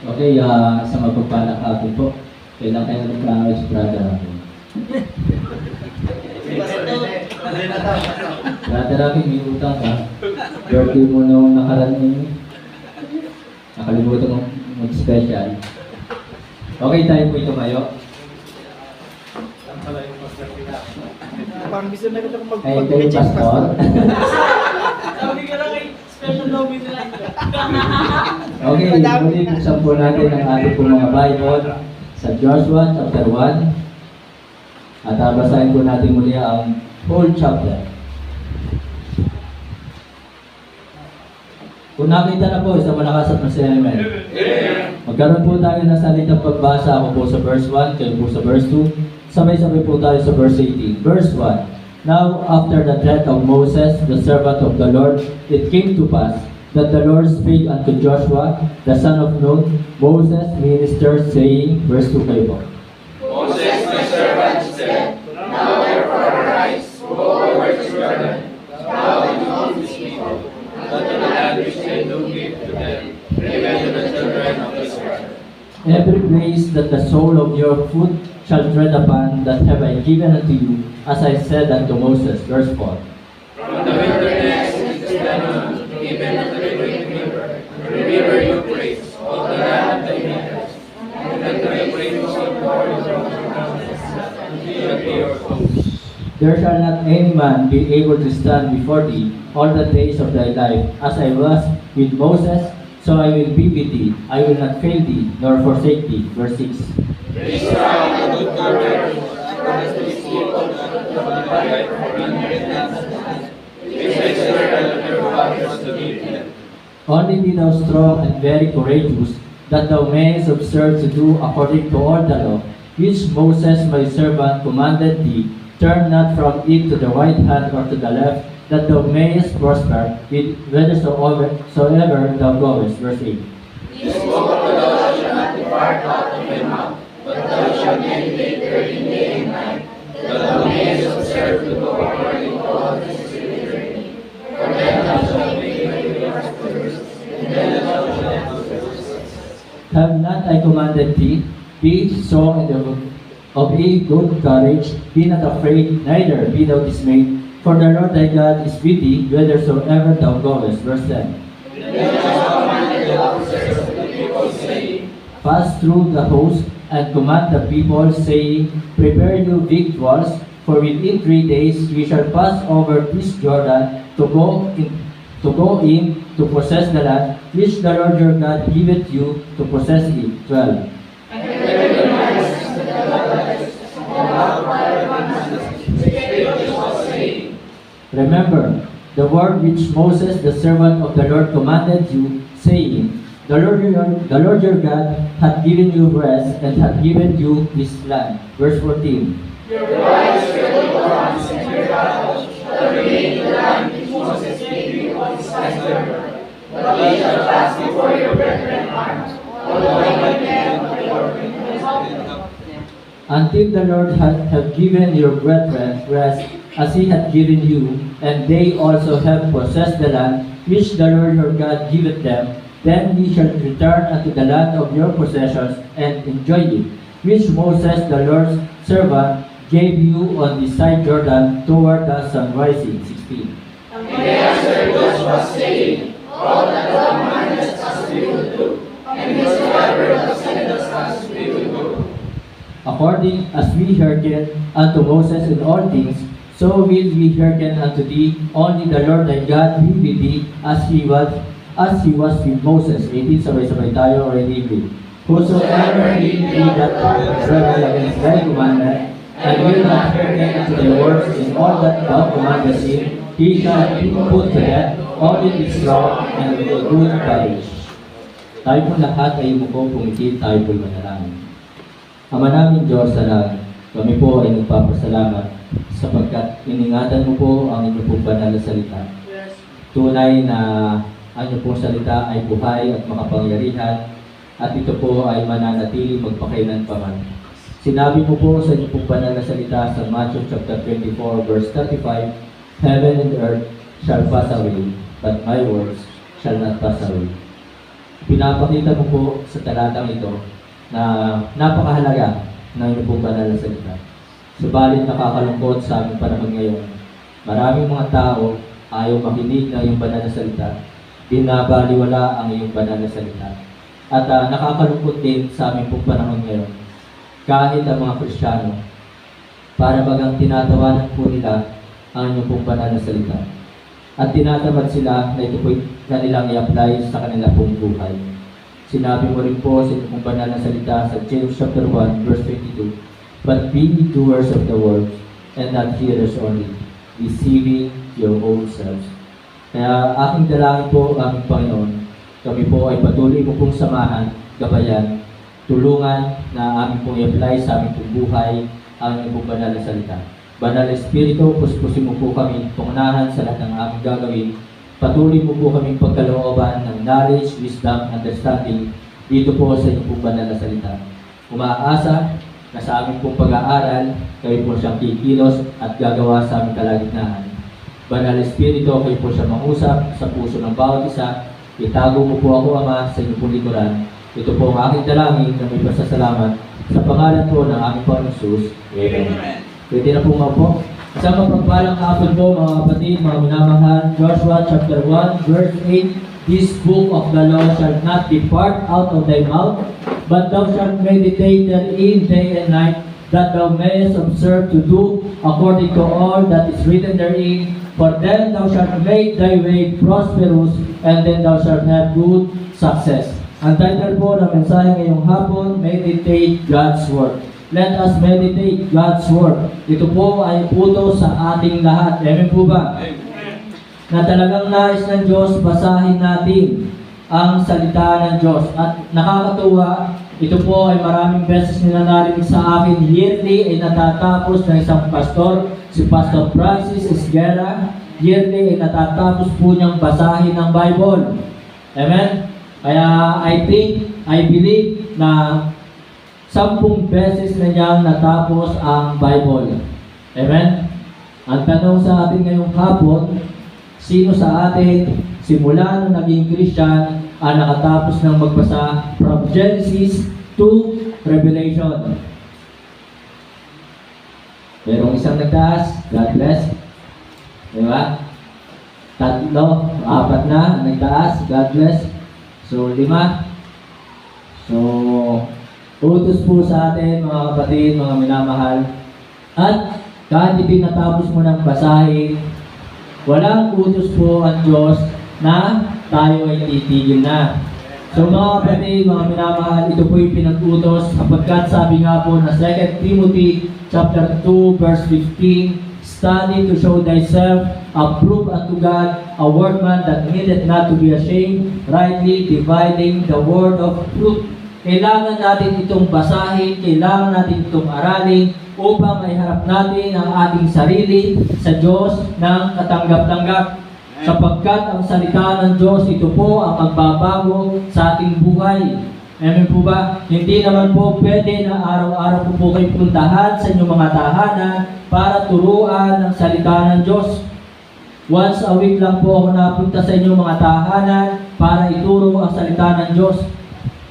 Okay, sa mapagpalang hapon po. Kailan kayo nagka-ayos, brother ako? Brother ako, may utang ka. Birthday mo nung nakaraan nakalimutan mong mag-special. Okay, tayo po ito kayo. Parang gusto na kita kung Ay, kayo, pastor. Sabi ka lang special lobby nila. Okay, muli buksan po natin ang ating po mga Bible sa Joshua chapter 1. At basahin po natin muli ang whole chapter. Kung nakita na po, isang malakas at masaya amen. Magkaroon po tayo ng salitang pagbasa. Ako po sa verse 1, kayo po sa verse 2. Sabay-sabay po tayo sa verse 18. Verse 1. Now, after the death of Moses, the servant of the Lord, it came to pass that the Lord spake unto Joshua, the son of Nun, Moses' minister, saying, verse 2 kayo po. Moses, my servant, said, Now therefore arise, go over to Jordan, thou and all these people, unto the land which I do give to them, even to the children of Israel. Every place that the sole of your foot shall tread upon, that have I given unto you, as I said unto Moses. Verse 4. From the wilderness which is Lebanon, even unto the great river Euphrates, all the land of the Hittites, and the great rivers of Jordan, unto your coast. There shall not any man be able to stand before thee all the days of thy life. As I was with Moses, so I will be with thee. I will not fail thee, nor forsake thee. Verse 6. Be strong and good courage, as these people fight for inheritance, which I swear unto your fathers to give them. Only be thou strong and very courageous, that thou mayest observe to do according to all the law, which Moses my servant commanded thee. Turn not from it to the right hand or to the left, that thou mayest prosper whithersoever thou goest. Verse 8. This book of the law shall not depart out of thy mouth, but thou shalt meditate therein day and night, that thou mayest observe to do according to all this is written. For then thou shalt make thy way prosperous, and then thou shalt have success. Have not I commanded thee? Be strong and of a good courage, be not afraid, neither be thou dismayed, for the Lord thy God is with thee, whithersoever thou goest. Verse 10. Then thou commanded the officers of the people, saying, Pass through the host, and command the people, saying, Prepare you victuals, for within 3 days we shall pass over this Jordan to go in to possess the land which the Lord your God giveth you to possess it. 12. Remember the word which Moses, the servant of the Lord, commanded you, saying, The Lord your God hath given you rest, and hath given you this land. Verse 14. Your wives, your little ones, and your daughters shall remain in the land which Moses gave you on his pasture. But ye shall pass before your brethren armed, although I might them of the Lord in his Until the Lord have given your brethren rest, as he hath given you, and they also have possessed the land which the Lord your God giveth them, then ye shall return unto the land of your possessions, and enjoy it, which Moses the Lord's servant gave you on the side Jordan toward the sunrising. 16. And they answered Joshua, saying, All that thou commandest us we will do, and whatsoever thou sendest us we will do. According as we hearken unto Moses in all things, so will we hearken unto thee. Only the Lord thy God be with thee, as he was with Moses. 18, sabay-sabay tayo, already read. Whosoever he be that rebel against thy commandment, and will not hearken unto thy words in all that thou commandest him, he shall be put to death. Only be strong and of a good courage. Tayo po lahat ay umupo, pumikit, tayo po'y manalangin. Ama namin Diyos sa langit, kami po ay nagpapasalamat sapagkat iningatan mo po ang inyong pong banal na salita. Tunay na ang inyong pong salita ay buhay at makapangyarihan, at ito po ay mananatili magpakailanpaman. Sinabi mo po sa inyong pong banal na salita sa Matthew chapter 24 verse 35, Heaven and earth shall pass away, but my words shall not pass away. Pinapakita mo po sa talatang ito na napakahalaga ng inyong pong banal na salita. Subalit nakakalungkot sa aming panahon ngayon. Maraming mga tao ayaw makinig ng iyong banal na salita. Binabaliwala ang iyong banal na salita. At nakakalungkot din sa aming pong panahon ngayon. Kahit ang mga Kristiyano, para bagang tinatawanan po nila ang inyong pong banal na salita. At tinatamad sila na ito po'y kanilang i-apply sa kanila pong buhay. Sinabi mo rin po sa inyong pong banal na salita sa James chapter 1 verse 22, "But be doers of the word, and not hearers only, deceiving your own selves." Kaya aking dalangin po, aming Panginoon, kami po ay patuloy mo pong samahan, gabayan, tulungan na aming pong i-apply sa aming pong buhay ang inyong pong banal na salita. Banal na Espiritu, puspusin mo po kami pangunahan sa lahat ng aming gagawin. Patuloy mo po kaming pagkalooban ng knowledge, wisdom, understanding dito po sa inyong pong banal na salita. Umaasa na sa aming pong pag-aaral, kayo po siyang kikilos at gagawa sa aming kalagitnaan. Banal na Espiritu, kayo po siya mangusap sa puso ng bawat isa. Itago mo po ako, Ama, sa inyong pong likuran. Ito po ang aking dalangin na may pasasalamat sa pangalan po ng aming Panginoon Jesus. Amen. Pwede na po nga po. Sa mapagpalang hapon po, mga kapatid, mga minamahal, Joshua chapter 1 verse 8, "This book of the law shall not depart out of thy mouth, but thou shalt meditate therein day and night, that thou mayest observe to do according to all that is written therein. For then thou shalt make thy way prosperous, and then thou shalt have good success." Ang title po ng mensahe ngayong hapon, Meditate God's Word. Let us meditate God's Word. Ito po ay utos sa ating lahat. Amen po ba? Na talagang nais ng Diyos, basahin natin ang salita ng Diyos. At nakakatuwa, ito po ay maraming beses ninanarinig sa akin. Yearly ay natatapos ng isang pastor, si Pastor Francis Esguerra. Yearly ay natatapos po niyang basahin ang Bible. Amen? Kaya I believe na 10 beses na niyang natapos ang Bible. Amen? Ang tanong sa atin ngayong hapon, sino sa atin, simula nung naging Christian, ang nakatapos ng magbasa from Genesis to Revelation? Merong isang nagtaas, God bless. Diba? 3, 4 na nagtaas, God bless. So, 5. So, utos po sa atin, mga kapatid, mga minamahal. At kahit ipinatapos mo ng basahin, walang utos po ang Diyos na tayo ay titigil na. So mga kapatid, mga minamahal, ito po yung pinag-utos sapagkat sabi nga po na 2 Timothy chapter 2 verse 15, "Study to show thyself approved unto God, a workman that needeth not to be ashamed, rightly dividing the word of truth." Kailangan natin itong basahin, kailangan natin itong aralin upang maiharap natin ang ating sarili sa Diyos ng katanggap-tanggap. Sapagkat ang salita ng Diyos, ito po ang magbabago sa ating buhay. Amen po ba? Hindi naman po pwede na araw-araw po kayo puntahan sa inyong mga tahanan para turuan ang salita ng Diyos. Once a week lang po ako napunta sa inyong mga tahanan para ituro ang salita ng Diyos.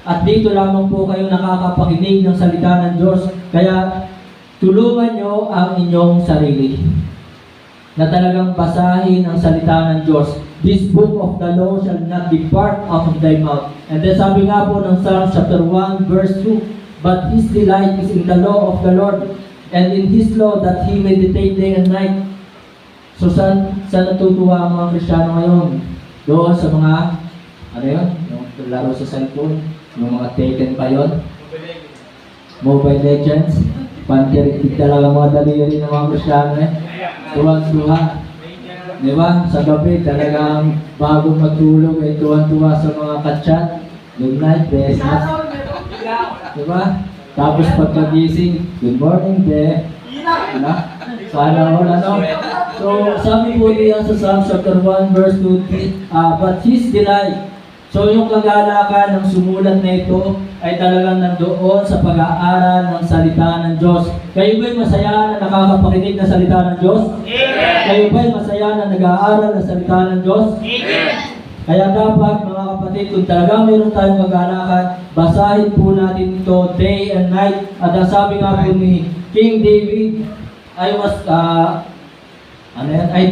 At dito lamang po kayo nakakapakinig ng salita ng Diyos. Kaya tulungan nyo ang inyong sarili na talagang basahin ang salita ng Diyos. "This book of the law shall not depart out of thy mouth." And then sabi nga po ng Psalm chapter 1 verse 2, "But his delight is in the law of the Lord, and in his law that he meditate day and night." So saan natutuwa ang mga Kristiyano ngayon? Doon sa mga, yung laro sa cellphone, yung mga taken pa yun, Mobile Legends, pantiriktik talaga mga daliri ng mga Kristiyano tuwan-tuwa. Di ba? Sa gabi talagang bago matulog ay tuwan-tuwa sa mga kachat. Good night, best night. Di ba? Tapos pagkagising, good morning, be. Sana all, So, sabi po niya sa Psalm chapter 1 verse 2, "But his delight." So, yung kagalakan ng sumulat na ito ay talagang nandoon sa pag-aaral ng salita ng Diyos. Kayo ba'y masaya na nakakapakinig ng salita ng Diyos? Amen! Kayo ba'y masaya na nag-aaral ng salita ng Diyos? Amen! Kaya dapat, mga kapatid, kung talagang meron tayong kagalakan, basahin po natin ito day and night. At ang sabi nga po ni King David, I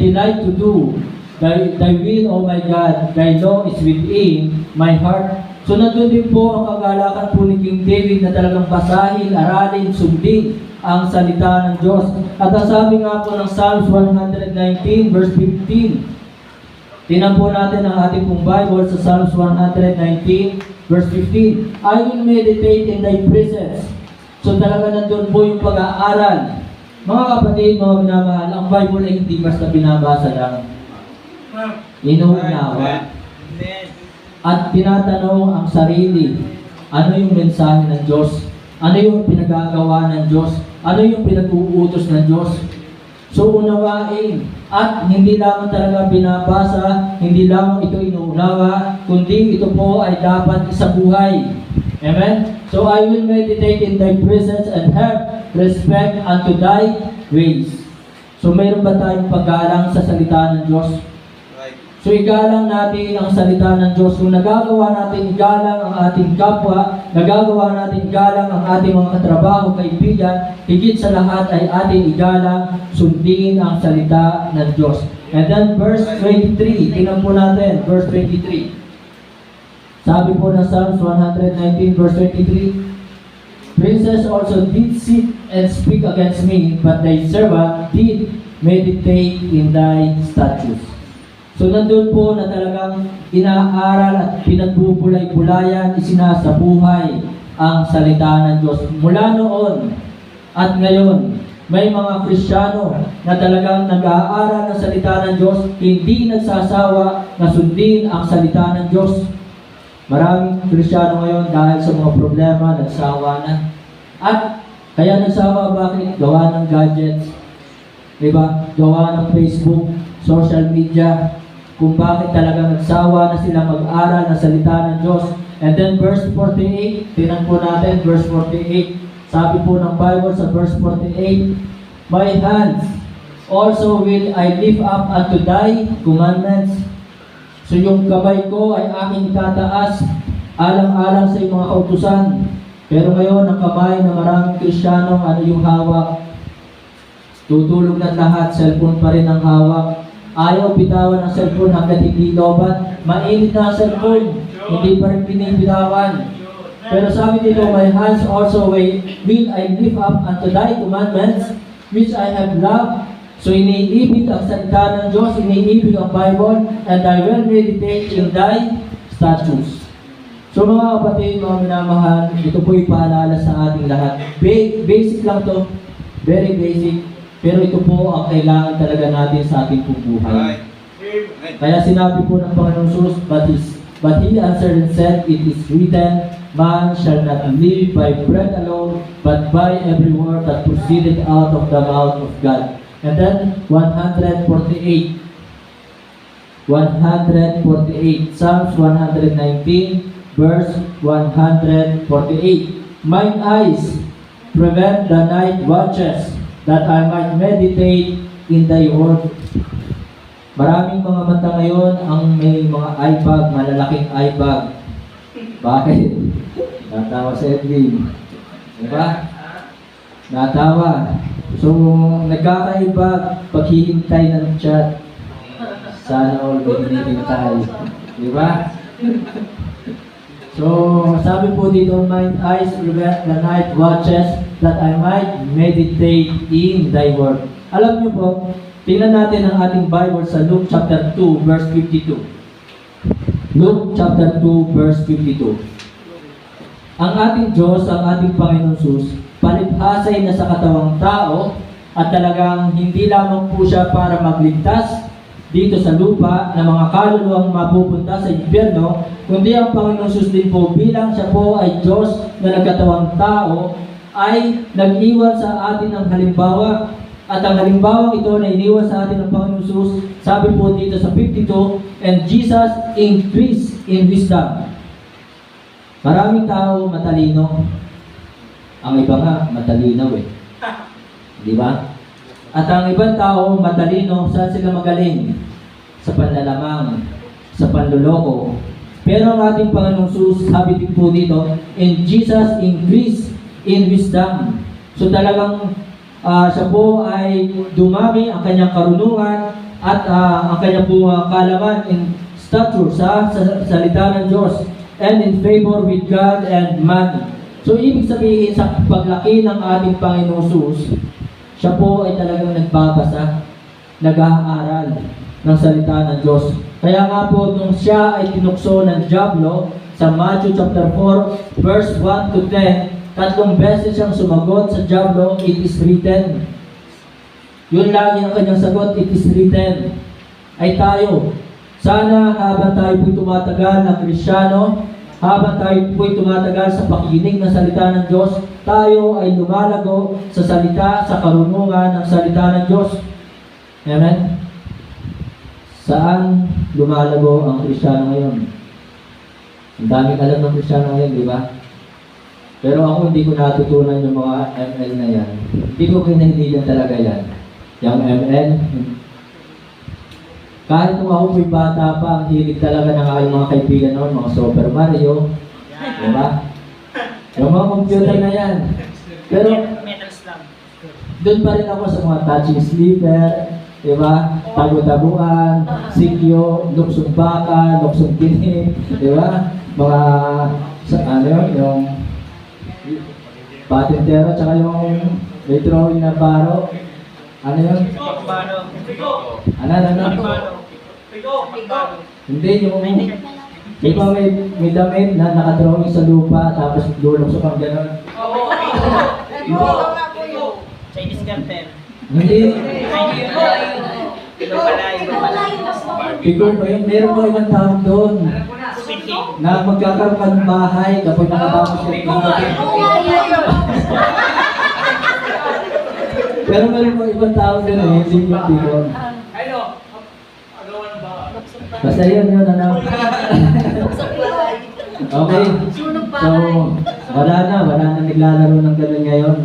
delight to do thy will, O my God, thy law is within my heart. So nandun din po ang kagalakan po ni King David na talagang basahin, aralin, sundin ang salita ng Diyos. At ang sabi nga po ng Psalms 119 verse 15, tinan po natin ang ating pong Bible sa Psalms 119 verse 15. I will meditate in thy presence. So talaga nandun po yung pag-aaral. Mga kapatid, mga minamahal, ang Bible ay hindi basta binabasa lang. Inuunawa. At tinatanong ang sarili, ano yung mensahe ng Diyos? Ano yung pinagagawa ng Diyos? Ano yung pinag-uutos ng Diyos? So unawain. At hindi lamang talaga binabasa, hindi lamang ito inuunawa, kundi ito po ay dapat isabuhay. Amen? So I will meditate in thy presence and have respect unto thy ways. So mayroon ba tayong paggalang sa salita ng Diyos? So igalang natin ang salita ng Diyos. Kung nagagawa natin igalang ang ating kapwa, nagagawa natin igalang ang ating mga katrabaho, kaibigan, higit sa lahat ay ating igalang, sundin ang salita ng Diyos. And then verse 23, tingnan po natin, verse 23. Sabi po ng Psalms 119 verse 23, Princes also did sit and speak against me, but thy servant did meditate in thy statutes. So nandun po na talagang inaaral at pinagbubulay-bulayan, isinasabuhay ang salita ng Diyos. Mula noon at ngayon, may mga Kristiyano na talagang nag-aaral ng salita ng Diyos, hindi nagsasawa na sundin ang salita ng Diyos. Maraming Kristiyano ngayon dahil sa mga problema, nagsawa na. At kaya nagsawa, bakit? Gawa ng gadgets, diba? Gawa ng Facebook, social media, kung bakit talaga nagsawa na sila mag-aral ng salita ng Diyos. And then verse 48, tinan po natin, verse 48, sabi po ng Bible sa verse 48, My hands also will I lift up unto thy commandments. So yung kamay ko ay aking tataas, alang-alang sa iyong mga kautusan. Pero ngayon, ang kamay ng maraming Kristiyano, ano yung hawak? Tutulog na lahat, cellphone pa rin ang hawak. Ayaw bitawan ang cellphone hanggat hindi lobat. Mainit na ang cellphone, hindi pa rin binibitawan. Pero sabi dito, my hands also will I lift up unto thy commandments, which I have loved. So iniibig ang salita ng Diyos, iniibig ang Bible, and I will meditate in thy statutes. So mga kapatid, mga minamahal, ito po ipaalala sa ating lahat. Basic lang to, very basic. Pero ito po ang kailangan talaga natin sa ating buhay. Kaya sinabi po ng Panginoon Jesus, but he answered and said, it is written, man shall not live by bread alone, but by every word that proceeded out of the mouth of God. And then 148, Psalms 119, verse 148. Mine eyes prevent the night watches, that I might meditate in thy word. Maraming mga mata ngayon ang may mga eye bag, malalaking eye bag. Bakit? Natawa sa Edwin. Diba? Natawa. So, nagkaka-eye bag, paghihintay ng chat. Sana all may hinihintay. Diba? So, sabi po dito, my eyes prevent the night watches, that I might meditate in thy word. Alam niyo po, tingnan natin ang ating Bible sa Luke chapter 2, verse 52. Luke chapter 2, verse 52. Ang ating Diyos, ang ating Panginoon Jesus, palibhasay na sa katawang tao, at talagang hindi lamang po siya para magligtas dito sa lupa na mga kaluluwang mapupunta sa impyerno, kundi ang Panginoon Jesus din po bilang siya po ay Diyos na nagkatawang tao, ay nag-iwan sa atin ng halimbawa. At ang halimbawa ito na iniwan sa atin ng Panginoon Jesus, sabi po dito sa 52, and Jesus increased in wisdom. Maraming tao matalino. Ang iba nga matalino Di ba? At ang ibang tao matalino, saan sila magaling? Sa panlalamang, sa panluloko, Pero ang ating Panginoong Jesus, sabi din po dito, and Jesus increased in wisdom. So talagang siya po ay dumami ang kanyang karunungan at ang kanyang po kaalaman in stature sa salita ng Diyos and in favor with God and man. So ibig sabihin sa paglaki ng ating Panginoong Jesus, siya po ay talagang nagbabasa, nag-aaral ng salita ng Diyos. Kaya nga po nung siya ay tinukso ng dyablo sa Matthew chapter 4 verse 1 to 10, 3 beses siyang sumagot sa dyablo, it is written. Yun lagi ang kanyang sagot, it is written. Ay tayo, sana habang tayo po'y tumatagal na Kristyano, habang tayo po'y tumatagal sa pakikinig ng salita ng Diyos, tayo ay lumalago sa salita, sa karunungan ng salita ng Diyos. Amen? Saan lumalago ang Kristyano ngayon? Ang daming alam ng Kristyano ngayon, di ba? Pero ako hindi ko natutunan yung mga ML na yan. Hindi ko kinahiligan talaga yan. Yung ML. Kahit kung ako po'y bata pa, ang hilig talaga ng aking mga kaibigan noon, mga Super Mario. Diba? Yung mga computer na yan. Pero, Metal Slug. doon pa rin ako sa mga touching sleeper, diba? Tago-taguan, sikyo, luksong baka, luksong kinig, diba? Mga, yung patintero, tsaka yung may drawing na baro. Ano yun? Pagbalo. Ano? Pagbalo. Hindi, yung di ba may damit na nakadrawing sa lupa, tapos luluksok ang gano'n? Chinese garter. Hindi. Ito pala, ito pala. Ikaw ba yun? Meron pa ibang tawag doon. Speaking. Na magkakaroon ka ng bahay kapag nakatapos ka ng Pero meron pa ibang tawag doon eh, hindi yung tiro. Ano? Agawan ba? Basta yun, ano. Okay. So, wala na naglalaro ng gano'n ngayon.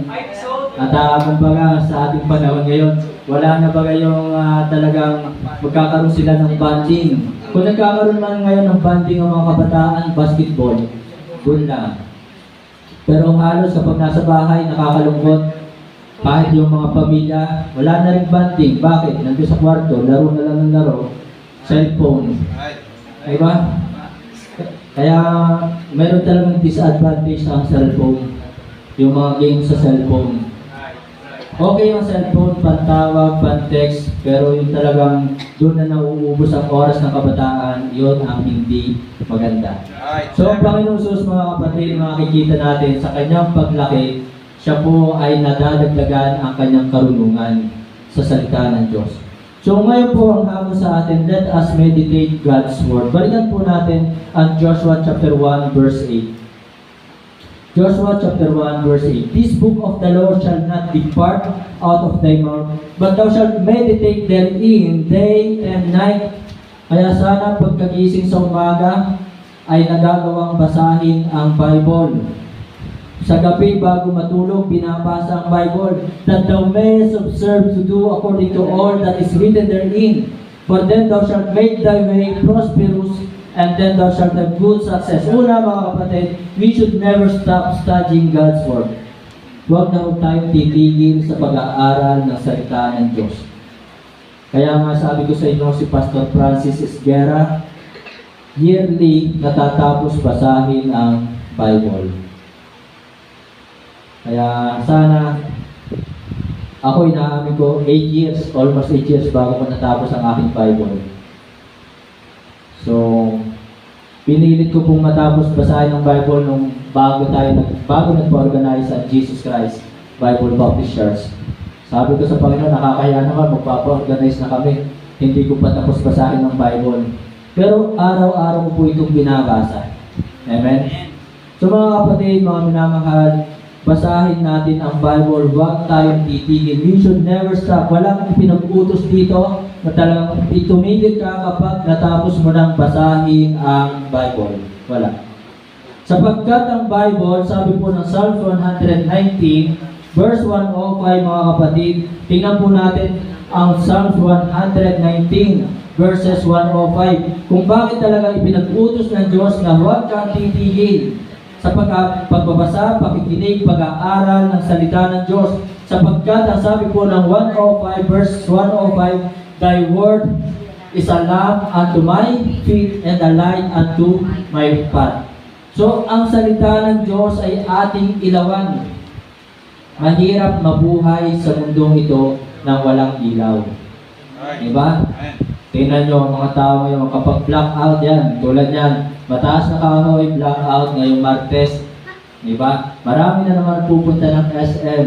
At kumbaga sa ating panahon ngayon, wala na ba kayong talagang magkakaroon sila ng bonding? Kung nagkakaroon man ngayon ng bonding ang mga kabataan, basketball, doon lang. Pero halos kapag nasa bahay, nakakalungkot. Kahit yung mga pamilya, wala na rin bonding. Bakit? Nandun sa kwarto, laro na lang ng laro, cellphone. Diba? Kaya meron talagang disadvantage ng cellphone. Yung mga games sa cellphone. Okay yung cellphone, pantawag, pantext, pero yung talagang doon na nauubos ang oras ng kabataan, yun ang hindi maganda. So ang Panginoon Jesus, mga kapatid, makikita natin sa kanyang paglaki, siya po ay nadadagdagan ang kanyang karunungan sa salita ng Diyos. So ngayon po ang hamon sa atin, let us meditate God's Word. Balikan po natin ang Joshua chapter 1 verse 8. Joshua chapter 1 verse 8. This book of the law shall not depart out of thy mouth, but thou shalt meditate therein day and night. Kaya sana pagkagising sa umaga ay nagagawang basahin ang Bible. Sa gabi bago matulog, binabasa ang Bible, that thou mayest observe to do according to all that is written therein. For then thou shalt make thy way prosperous, and then thou shalt have good success. Una mga kapatid, we should never stop studying God's Word. Huwag na tayong titigil sa pag-aaral ng salita ng Diyos. Kaya nga sabi ko sa inyo, si Pastor Francis Esguera, yearly natatapos basahin ang Bible. Kaya sana, ako inaamin ko, 8 years, almost 8 years bago ko natapos ang aking Bible. So, pinilit ko pong matapos basahin ang Bible nung bago nagpa-organize sa Jesus Christ Bible Baptist Church. Sabi ko sa Panginoon, nakakaya naman, magpapa-organize na kami. Hindi ko pa tapos basahin ang Bible. Pero araw-araw ko po itong binabasa. Amen? So mga kapatid, mga minamahal, basahin natin ang Bible, huwag tayong titigil. We should never stop. Walang pinag-utos dito na talagang itumigil ka kapag natapos mo nang basahin ang Bible. Wala. Sapagkat ang Bible, sabi po ng Psalm 119, verse 105 mga kapatid, tingnan po natin ang Psalm 119, verses 105. Kung bakit talaga ipinag-utos ng Diyos na huwag kang titigil sa pagbabasa, pakikinig, pag-aaral ng salita ng Diyos. Sapagkat ang sabi po ng 105 verse 105, Thy word is a lamp unto my feet and a light unto my path. So, ang salita ng Diyos ay ating ilawan. Mahirap mabuhay sa mundong ito nang walang ilaw. Diba? Tingnan nyo ang mga tao ngayon, kapag blackout yan, tulad yan, mataas na kahoy, blackout ngayong Martes. Diba? Marami na naman pupunta ng SM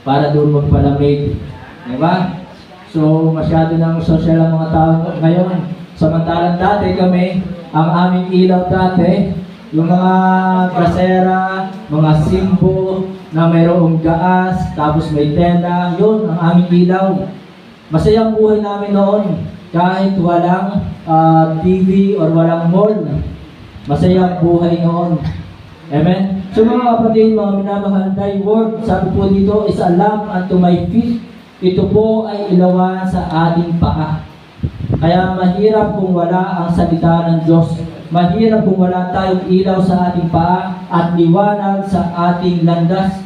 para doon magpalamig. Diba? So, masyado ng social ang mga tao ngayon. Samantalang dati kami, ang aming ilaw dati, yung mga grasera, mga simbo na mayroong gaas, tapos may tenda, yun ang aming ilaw. Masayang buhay namin noon, kahit walang TV or walang mall. Masayang buhay noon. Amen? So mga kapatid, mga minamahal, Thy word, sabi po dito, is a lamp unto my feet. Ito po ay ilawan sa ating paa. Kaya mahirap kung wala ang salita ng Diyos. Mahirap kung wala tayong ilaw sa ating paa at liwanag sa ating landas.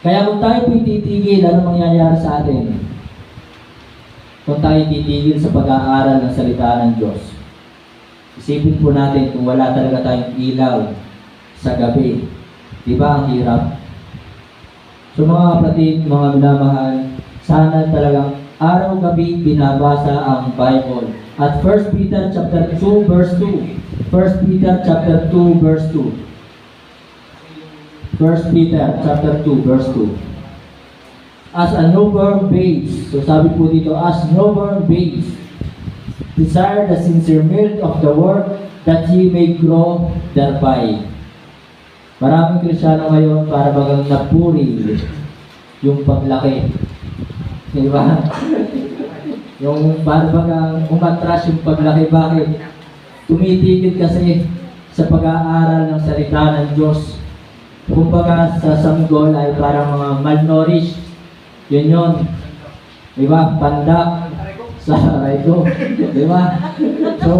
Kaya kung tayo po'y titigil, ano mangyayari sa atin? Kung tayo titigil sa pag-aaral ng salita ng Diyos, isipin po natin kung wala talaga tayong ilaw sa gabi. Di ba ang hirap? So mga kapatid, mga minamahal, sana talagang araw-gabi binabasa ang Bible. At 1 Peter chapter 2 verse 2. 1 Peter chapter 2 verse 2. 1 Peter chapter 2 verse 2. As a newborn babes, so sabi po dito, as newborn babes, desire the sincere milk of the word that ye may grow thereby. Maraming Kristiyano ngayon para bagang napuri yung paglaki. Diba? Yung para bagang umatras yung paglaki. Bakit? Tumitigil kasi sa pag-aaral ng salita ng Diyos. Kumbaga sa sanggol ay parang mga malnourished. Yun yun. Diba? Pandak sa aray ko. Diba? So,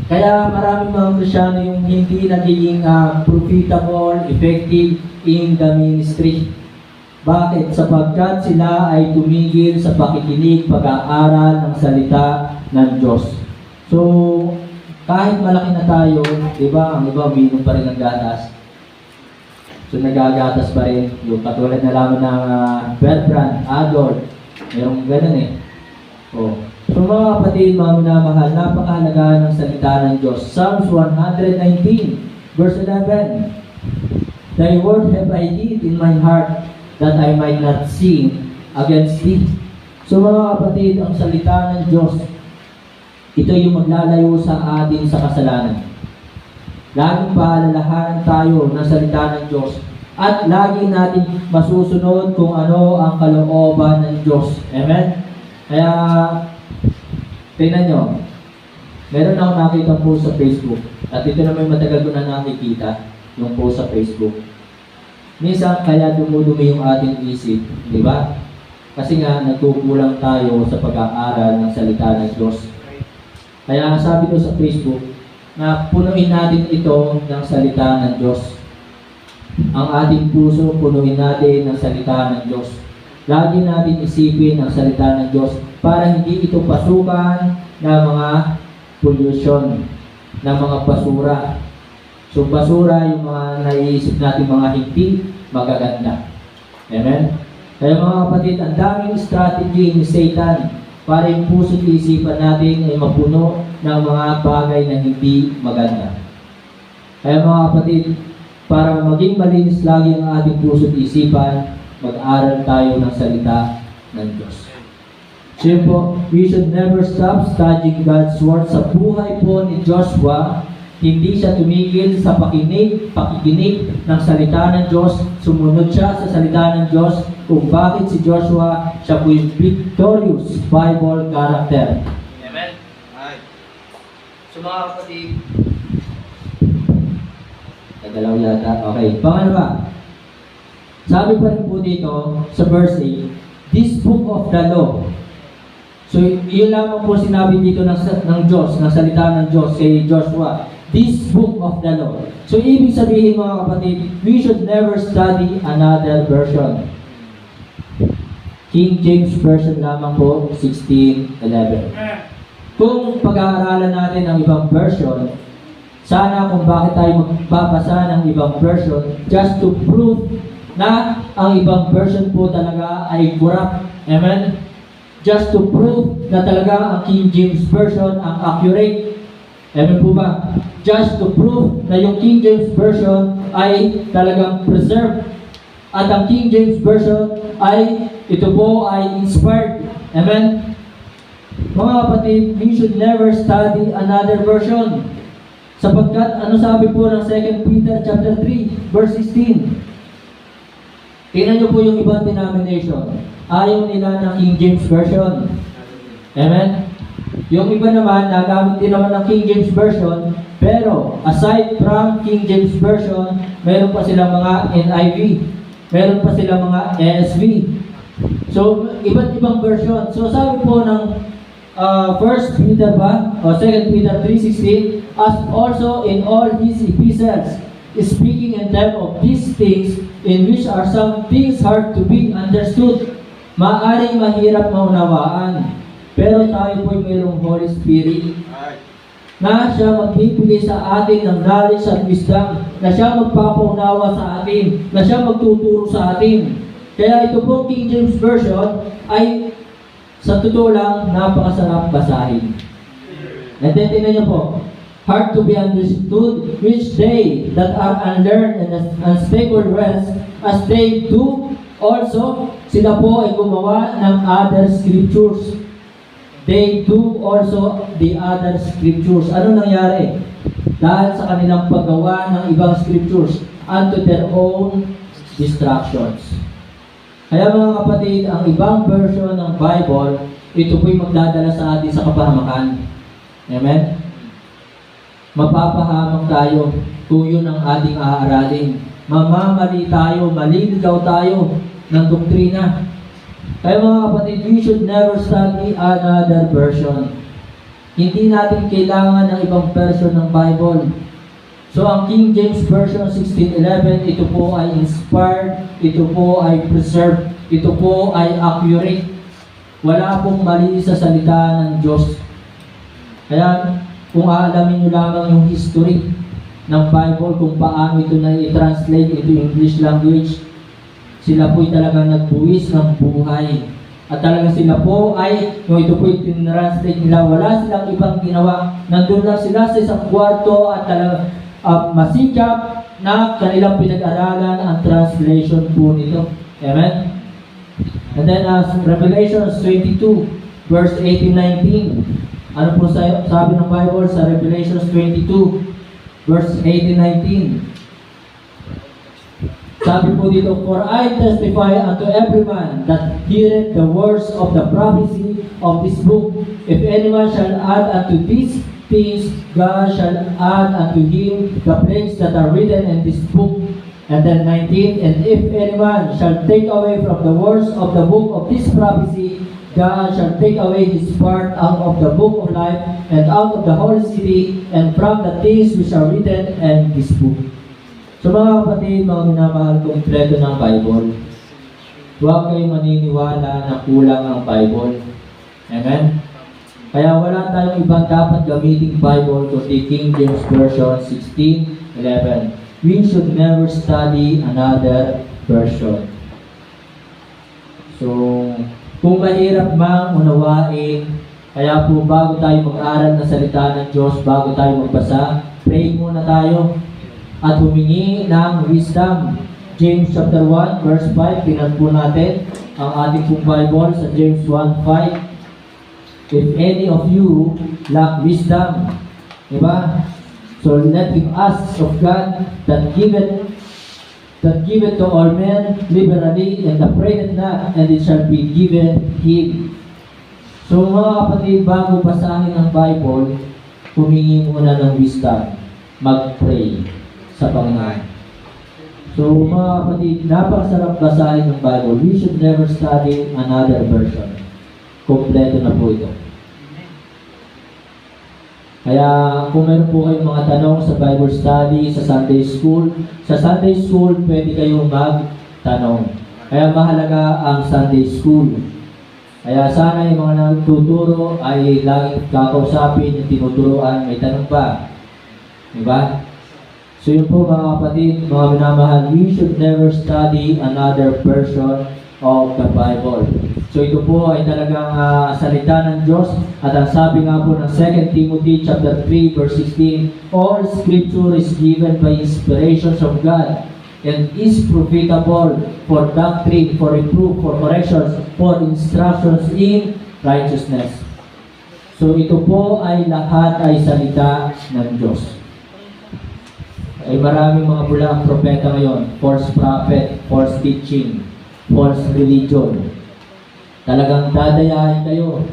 kaya maraming mga Kristyano yung hindi nagiging profitable, effective in the ministry. Bakit? Sapagkat sila ay tumigil sa pakikinig, pag-aaral ng salita ng Diyos. So, kahit malaki na tayo, diba? Ang iba, uminom pa rin ng gatas. So, nagagatas pa rin. Yung katulad na lamang ng Bertrand, Adolf. Mayroong ganun eh. Oh. So mga kapatid, mga minamahal, napakahalaga ng salita ng Diyos. Psalms 119, verse 11. Thy word have I hid in my heart, that I might not sin against thee. So mga kapatid, ang salita ng Diyos, ito yung maglalayo sa atin sa kasalanan. Laging paalalahanan tayo ng salita ng Diyos at lagi natin masusunod kung ano ang kalooban ng Diyos. Amen? Kaya, tingnan nyo, meron akong nakita post sa Facebook at ito naman matagal ko na nakikita yung post sa Facebook. Minsan kaya dumudumi yung ating isip, di ba? Kasi nga nagkukulang tayo sa pag-aaral ng salita ng Diyos. Kaya sabi ko sa Facebook na punuin natin ito ng salita ng Diyos. Ang ating puso punuin natin ng salita ng Diyos. Lagi natin isipin ang salita ng Diyos para hindi ito pasukan ng mga pollution, ng mga basura. So basura yung mga naiisip natin mga hindi magaganda. Amen? Kaya mga kapatid, ang daming strategy ni Satan para yung puso at isipan natin ay mapuno ng mga bagay na hindi maganda. Kaya mga kapatid, para maging malinis lagi ang ating puso at isipan, mag-aral tayo ng salita ng Diyos. So yun po, we should never stop studying God's Word. Sa buhay po ni Joshua, hindi siya tumigil sa pakikinig ng salita ng Diyos. Sumunod siya sa salita ng Diyos kung bakit si Joshua, siya po yung victorious Bible character. Amen? So mga kapatid, nagalaw yata. Okay, pangalawa. Sabi pa rin po dito sa verse 8, this book of the law. So, yun lamang po sinabi dito ng Diyos, ng salita ng Diyos kay Joshua. This book of the law. So, ibig sabihin mga kapatid, we should never study another version. King James Version lamang po, 16:11. Kung pag-aaralan natin ang ibang version, sana kung bakit tayo magbabasa ng ibang version, just to prove na ang ibang version po talaga ay corrupt. Amen? Just to prove na talaga ang King James Version ang accurate. Amen po ba? Just to prove na yung King James Version ay talagang preserved. At ang King James Version ay, ito po ay inspired. Amen? Mga kapatid, we should never study another version. Sapagkat, ano sabi po ng 2 Peter chapter 3, verse 16? Tingnan nyo po yung ibang denomination. Ayaw nila ng King James Version. Amen? Yung iba naman, nagamit din naman ng King James Version, pero aside from King James Version, meron pa silang mga NIV. Meron pa silang mga ESV. So, iba't ibang version. So, sabi po ng 1 Peter ba? O 2 Peter 3:16, as also in all his epistles, speaking in them of these things, in which are some things hard to be understood. Maaring mahirap maunawaan, pero tayo po'y mayroong Holy Spirit na siya magbibigay sa atin ng knowledge at wisdom, na siya magpapaunawa sa atin, na siya magtuturo sa atin. Kaya ito pong King James Version ay sa totoo lang napakasarap basahin. And then tingnan niyo po, hard to be understood, which they that are unlearned and unstable rest, as they do also, sila po ay gumawa ng other scriptures. They do also the other scriptures. Ano nangyari? Dahil sa kanilang paggawa ng ibang scriptures unto their own distractions. Kaya mga kapatid, ang ibang version ng Bible, ito po'y magdadala sa atin sa kapahamakan. Amen? Mapapahamak tayo kung yun ang ating aaralin. Mamamali tayo, maliligaw tayo ng doktrina. Kaya mga kapatid, we should never study another version. Hindi natin kailangan ng ibang version ng Bible. So ang King James Version 16:11, ito po ay inspired, ito po ay preserved, ito po ay accurate. Wala pong mali sa salita ng Diyos. Kaya kung aalamin nyo lamang yung history ng Bible, kung paano ito na i-translate into English language, sila po'y talagang nagbuwis ng buhay. At talagang sila po ay, yung ito po'y tinranslate nila, wala silang ibang ginawa. Nandun lang sila sa isang kwarto at talagang masikap na kanilang pinag-aralan ang translation po nito. Amen? And then Revelation 22, verse 18-19. Ano po sabi ng Bible sa Revelation 22, verse 18-19? Sabi po dito, for I testify unto every man that heareth the words of the prophecy of this book. If anyone shall add unto these things, God shall add unto him the plagues that are written in this book. And then 19, and if anyone shall take away from the words of the book of this prophecy, God shall take away his part out of the book of life and out of the holy city and from the things which are written in this book. So mga kapatid, mga minamahal kompleto ng Bible, huwag kayong maniniwala na kulang ang Bible. Amen? Kaya wala tayong ibang dapat gamiting Bible kundi King James Version 16:11. We should never study another version. So, kung mahirap mang unawain, kaya po bago tayo mag-aral ng salita ng Diyos, bago tayo magbasa, pray muna tayo at humingi ng wisdom. James chapter 1 verse 5, tingnan po natin ang ating pong Bible sa James 1:5. If any of you lack wisdom, diba? So let him ask of God that giveth to all men liberally and upbraideth not, and it shall be given him. So mga kapatid, bago basahin ang Bible, humingi muna ng wisdom, mag-pray sa Panginoon. So mga kapatid, napakasarap basahin ng Bible. We should never study another version. kompleto na po ito. Kaya kung meron po kayong mga tanong sa Bible study, sa Sunday School pwede kayong magtanong. Kaya mahalaga ang Sunday School. Kaya sana yung mga nagtuturo ay laging kakausapin yung tinuturuan, may tanong pa. Diba? So yun po mga kapatid, mga minamahal, we should never study another version of the Bible. So ito po ay talagang salita ng Diyos at ang sabi nga po ng 2 Timothy chapter 3 verse 16, all scripture is given by inspirations of God and is profitable for doctrine, for reproof, for corrections, for instructions in righteousness. So ito po ay lahat ay salita ng Diyos. Ay maraming mga bulang propeta ngayon, false prophet, false teaching, false religion. Talagang dadayain kayo.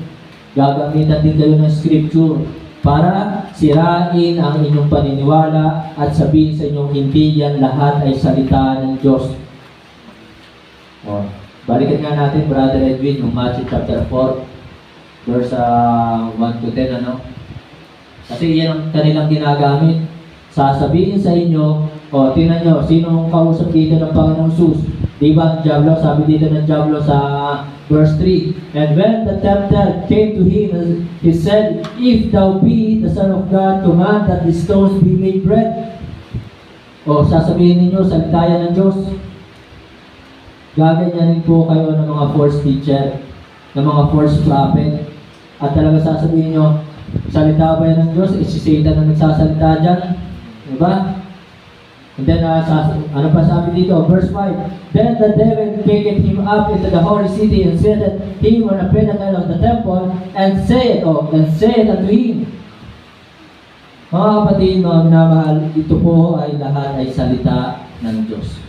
Gagamitan din kayo ng scripture para sirain ang inyong paniniwala at sabihin sa inyong hindi yan lahat ay salita ng Diyos. O, balikan nga natin, Brother Edwin, yung Matthew chapter 4, verse 1 to 10, ano? Kasi yan ang kanilang ginagamit. Sasabihin sa inyo, o tingnan nyo, sino ang kausap dito ng Panginoong Jesus? Diba ang Diablo? Sabi dito ng Diablo sa verse 3, and when the tempter came to him, he said, if thou be the Son of God, command that the stones be made bread. O sasabihin ninyo, salita yan ng Diyos. Gaganyanin po kayo ng mga false teacher, ng mga false prophet, at talaga sasabihin nyo, salita ba yan ng Diyos? Si Satan na nagsasalita dyan. Diba? And then, ano pa sabi dito? Verse 5, then the devil taketh him up into the holy city and seated him on a pinnacle of the temple and said unto him, mga kapatid, mga minamahal, ito po ay lahat ay salita ng Diyos.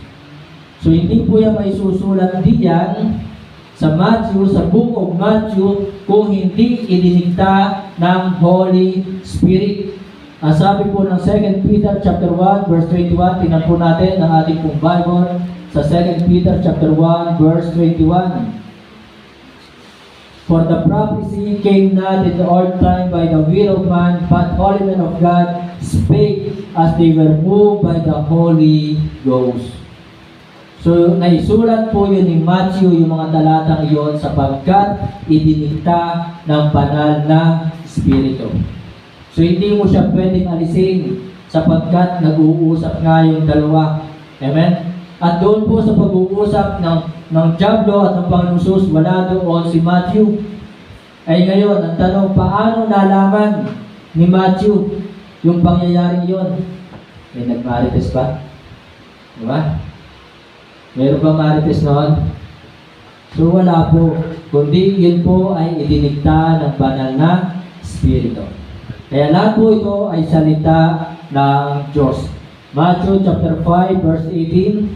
So, hindi po yan may susulat diyan sa Matthew, sa book of Matthew, kung hindi ililigta ng Holy Spirit. Ang sabi po ng 2 Peter chapter 1 verse 21, tingnan po natin ang ating pong Bible sa 2 Peter chapter 1 verse 21. For the prophecy came not in the old time by the will of man, but holy men of God spake as they were moved by the Holy Ghost. So, naisulat po yun ni Matthew, yung mga talatang iyon, sapagkat idinikta ng banal na Espiritu. So, hindi mo siya pwedeng alisin sapagkat nag-uusap nga yung dalawa. Amen? At doon po sa pag-uusap ng Diablo at ng Panginoong Jesus, wala doon si Matthew. Ay ngayon, ang tanong, paano nalaman ni Matthew yung pangyayaring yun? May nag-marites ba? Diba? Meron ba marites noon? So wala po. Kundi yun po ay idinikta ng banal na Espiritu. Kaya lahat po ito ay salita ng Diyos. Matthew chapter 5 verse 18.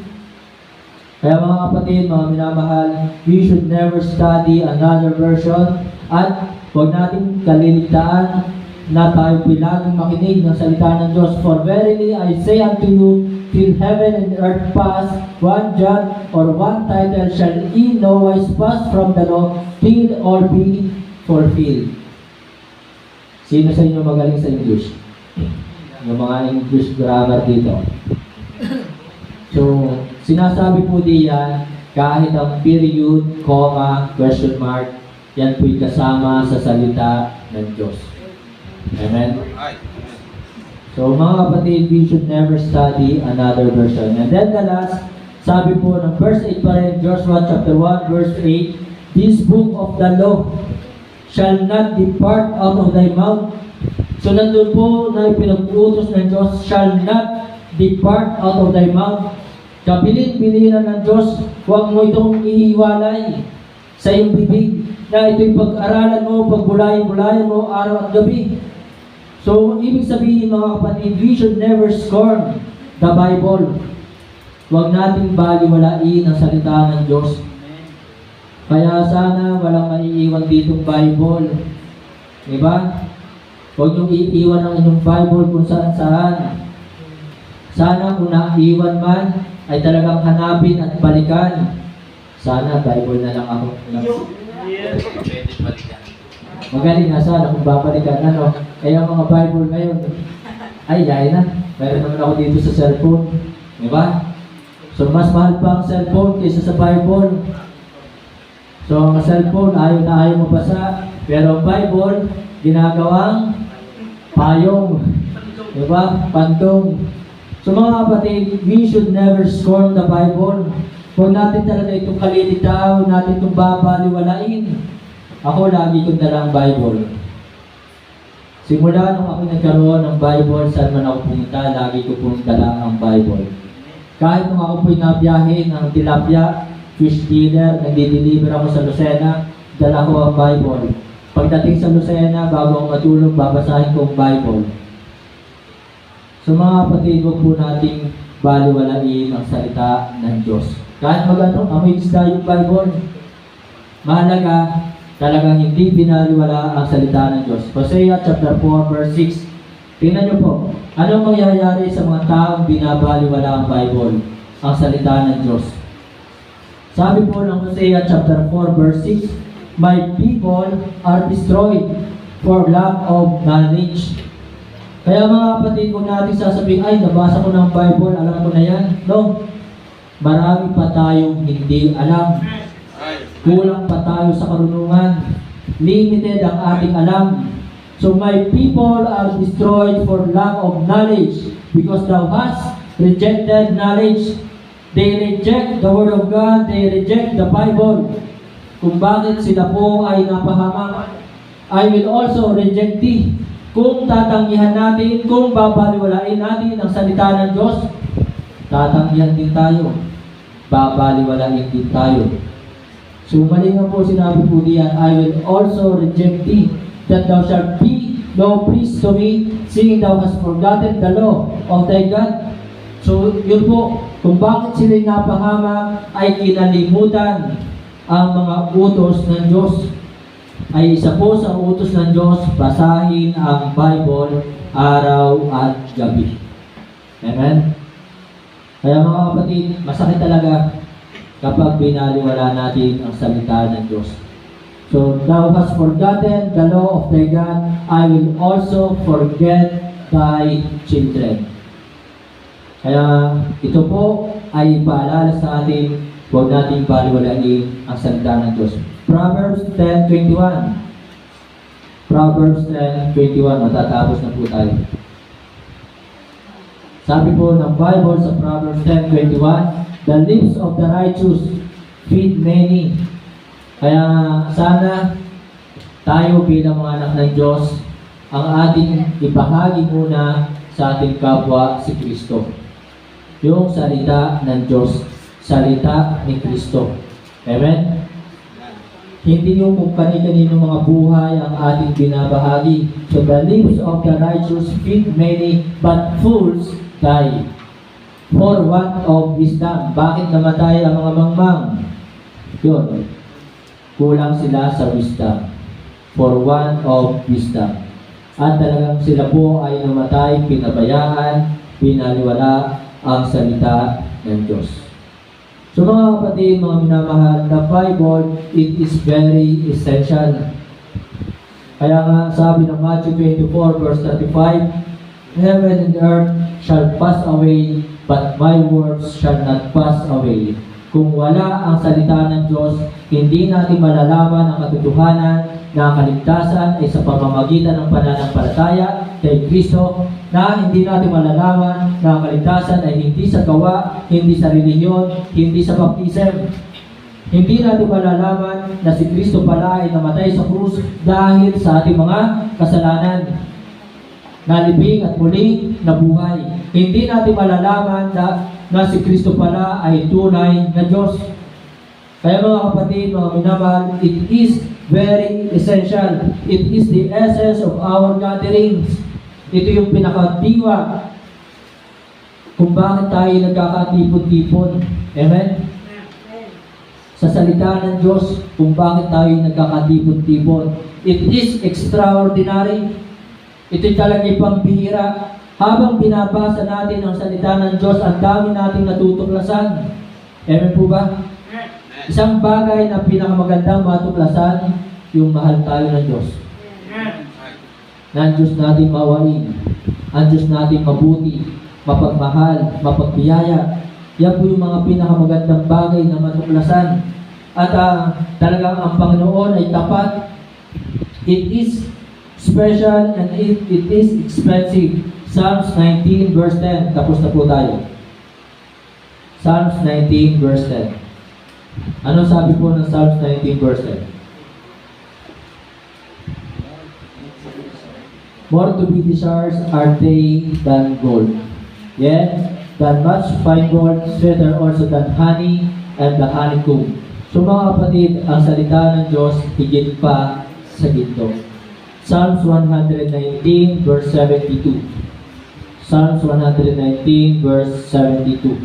Kaya mga kapatid, mga minamahal, we should never study another version at huwag natin kaliligtaan na tayo laging makinig ng salita ng Diyos. For verily I say unto you, till heaven and earth pass, one jot or one title shall in no wise pass from the law till all be fulfilled. Sino sa inyo magaling sa English? Yung mga English grammar dito. So, sinasabi po diyan, kahit ang period, comma, question mark, yan po'y kasama sa salita ng Diyos. Amen? So, mga kapatid, we should never study another version. And then the last, sabi po ng verse 8 pa rin, Joshua chapter 1, verse 8, this book of the law shall not depart out of thy mouth. So, nandun po na ipinag-utos ng Diyos, shall not depart out of thy mouth. Kabilin-biliran ng Diyos, huwag mo itong ihiwalay sa iyong bibig, na ito'y pag-aralan mo, pagbulayan-bulayan mo, araw at gabi. So, ibig sabihin mga kapatid, we should never scorn the Bible. Huwag nating baliwalain ang salita ng Diyos. Kaya sana walang maiiwan ditong Bible. Diba? Huwag niyong iiwan ang inyong Bible kung saan-saan. Sana kung naiiwan man, ay talagang hanapin at balikan. Sana Bible na lang ako. Yes. Pwede balikan. Magaling na sana kung babalikan ano. Kaya mga Bible ngayon, ay yay na. Meron naman ako dito sa cellphone. Di ba? So mas mahal pa ang cellphone kaysa sa Bible. So ang cellphone ayaw na ayaw mabasa. Pero ang Bible, ginagawang payong. Di ba? Pantong. So mga kapatid, we should never scorn the Bible. Huwag natin talaga itong kalilitaw, huwag natin itong babaliwalain. Ako lagi kong dalang Bible. Simula nung ako nagkaroon ng Bible, saan man ako pumunta, lagi ko pong dala ang Bible. Kahit nung ako po'y nabiyahe ng tilapia, fish dealer, nagdi-deliver ako sa Lucena, dala ko ang Bible. Pagdating sa Lucena, bago ako matulog, babasahin ko ang Bible. So mga kapatid, huwag po nating baliwalain ang salita ng Diyos. Kahit magano, amoy isda yung Bible, mahalaga, talagang hindi binaliwala ang salita ng Diyos. Hosea chapter 4 verse 6. Tingnan niyo po, anong mangyayari sa mga taong binabaliwala ang Bible, ang salita ng Diyos? Sabi po ng Hosea chapter 4 verse 6, my people are destroyed for lack of knowledge. Kaya mga kapatid, huwag natin sasabihin, ay, nabasa ko ng Bible, alam ko na yan. No. Marami pa tayong hindi alam. Kulang pa tayo sa karunungan. Limited ang ating alam. So my people are destroyed for lack of knowledge because thou hast rejected knowledge. They reject the Word of God. They reject the Bible. Kung bakit sila po ay napahamak, I will also reject thee. Kung tatanggihan natin, kung babaliwalain natin ang salita ng Diyos, tatanggihan din tayo. Babaliwalain din tayo. So mali nga po sinabi po diyan, I will also reject thee, that thou shalt be no priest to me, seeing thou hast forgotten the law of thy God. So yun po, kung bakit sila'y napahamak, ay kinalimutan ang mga utos ng Diyos. Ay isa po sa utos ng Diyos, basahin ang Bible araw at gabi. Amen? Kaya mga kapatid, masakit talaga kapag binaliwala natin ang salita ng Diyos. So, thou hast forgotten the law of thy God, I will also forget thy children. Kaya ito po ay paalala sa atin, huwag natin baliwalain ang salita ng Diyos. Proverbs 10:21. Proverbs 10:21. Matatapos na po tayo. Sabi po ng Bible sa Proverbs 10:21, the lips of the righteous feed many. Kaya sana tayo bilang mga anak ng Diyos, ang ating ibahagi muna sa ating kapwa si Kristo. Yung salita ng Diyos, salita ni Kristo. Amen? Hindi yung kung kani-kanino mga buhay ang ating binabahagi. So the lips of the righteous feed many, but fools die for want of wisdom. Bakit namatay ang mga mangmang? Yun. Kulang sila sa wisdom. For want of wisdom. At talagang sila po ay namatay, pinabayaan, pinaliwala ang salita ng Diyos. So mga kapatid, mga minamahal, the Bible, it is very essential. Kaya nga sabi ng Matthew 24 verse 35, heaven and earth shall pass away, but my words shall not pass away. Kung wala ang salita ng Diyos, hindi natin malalaman ang katotohanan na ang kaligtasan ay sa pamamagitan ng pananampalataya kay Kristo, na hindi natin malalaman na ang kaligtasan ay hindi sa gawa, hindi sa relihiyon, hindi sa baptism. Hindi natin malalaman na si Kristo pala ay namatay sa krus dahil sa ating mga kasalanan. Nalibing at muling nabuhay. Hindi natin malalaman na si Kristo pala ay tunay na Diyos. Kaya mga kapatid, mga minamahal, it is very essential. It is the essence of our gatherings. Ito yung pinakadiwa kung bakit tayo nagkakatipon-tipon. Amen? Sa salita ng Diyos, kung bakit tayo nagkakatipon-tipon. It is extraordinary. Ito talagang pambihira. Habang binabasa natin ang salita ng Diyos, ang dami nating natutuklasan. Amen po ba? Isang bagay na pinakamagandang matuklasan, yung mahal tayo ng Diyos. Na ang Diyos natin mawain, ang Diyos natin mabuti, mapagmahal, mapagbiyaya. Yan po yung mga pinakamagandang bagay na matuklasan. At talagang ang Panginoon ay tapat. It is special and it is expensive. Psalms 19 verse 10. Tapos na po tayo. Psalms 19 verse 10. Ano sabi po ng Psalms 19 verse 10? More to be desired are they than gold. Yes, than much fine gold, sweeter also than honey and the honeycomb. So mga kapatid, ang salita ng Diyos higit pa sa ginto. Psalms 119 verse 72. Psalms 119 verse 72.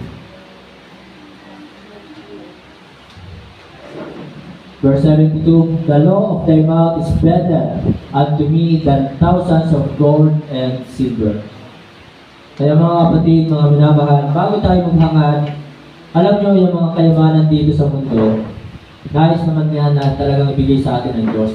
Verse 72, the law of thy mouth is better unto me than thousands of gold and silver. Kaya mga kapatid, mga minamahal, bago tayo maghangad, alam nyo yung mga kayamanan dito sa mundo, nais naman yan na talagang ibigay sa atin ng Diyos.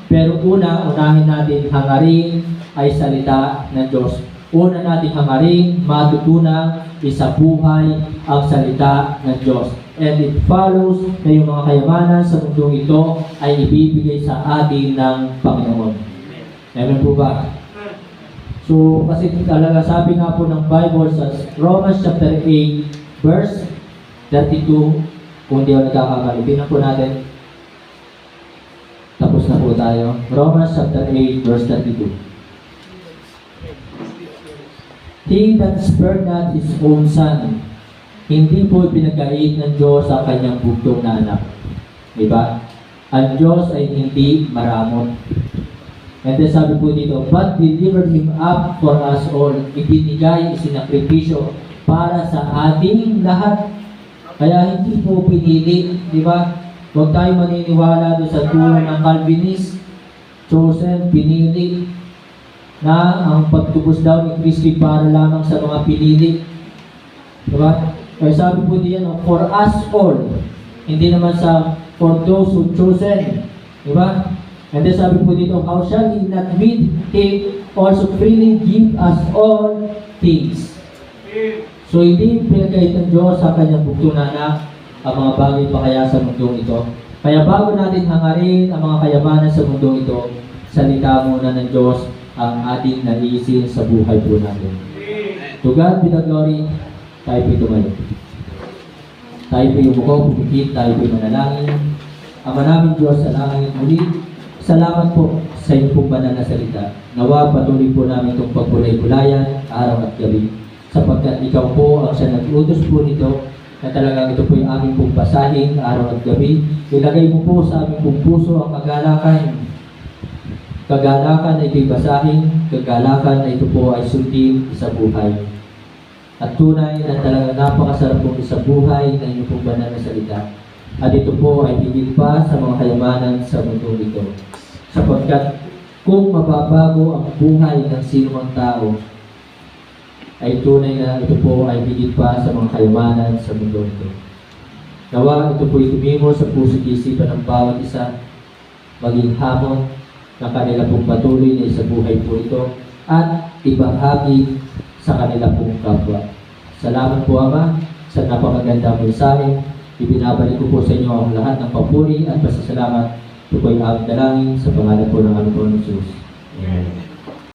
Pero unahin natin hangarin ay salita ng Diyos. Una natin hangarin, matutunan, isabuhay ang salita ng Diyos. And it follows na yung mga kayamanan sa mundong ito ay ibibigay sa atin ng Panginoon. Amen po ba? So, kasi talaga sabi nga po ng Bible sa Romans chapter 8, verse 32, kung hindi ako nagkakamali, tingnan po natin. Tapos na po tayo. Romans chapter 8, verse 32. He that spared not his own son, hindi po pinagkait ng Diyos ang kanyang bugtong na anak. Diba? Ang Diyos ay hindi maramot. And then sabi po dito, but delivered him up for us all. Ibinigay, isinakripisyo para sa ating lahat. Kaya hindi po pinili, di ba? Huwag tayo maniniwala doon sa tulong ng Calvinist. Chosen, pinili, na ang pagtubos daw ni Kristo para lamang sa mga pinili. Di ba? Kaya sabi po diyan, for us all. Hindi naman sa for those who chosen. Di ba? And then sabi po dito, how shall he not with him also freely give us all things? So hindi pinagkait ng Diyos sa kanyang bugtong na anak ang mga bagay pa kaya sa mundong ito. Kaya bago natin hangarin ang mga kayamanan sa mundong ito, salita muna ng Diyos ang ating naiisin sa buhay po natin. To God be the glory. Tayo po'y tumayo. Tayo po'y umuko, pumikit, tayo po'y manalangin. Ama namin Diyos, sa langit muli, salamat po sa iyong pong banal na salita. Nawa patuloy po namin itong pagpulay-pulayan, araw at gabi. Sapagkat ikaw po ang siya nag-utos po nito, na talagang ito po yung aming pong basahin, araw at gabi. Ilagay mo po sa aming pong puso ang kagalakan. Kagalakan na ito'y basahin, kagalakan na ito po ay sundin sa buhay. At tunay na talagang napakasarap pong sa buhay na inyong pong banal na salita. At ito po ay higit pa sa mga kayamanan sa mundo ito. Sapagkat kung mababago ang buhay ng sinumang tao, ay tunay na ito po ay higit pa sa mga kayamanan sa mundo ito. Nawa ito po itumimo sa puso at isipan ng bawat isa, maging hamon na kanila pong patuloy na sa buhay po ito at ibahagi sa kanila pong kapwa. Salamat po Ama sa napakagandang mensahe. Ibinabalik ko po sa inyo ang lahat ng papuri at pasasalamat. Ito po ay aming dalangin sa pangalan po ng Panginoon Jesus. Amen.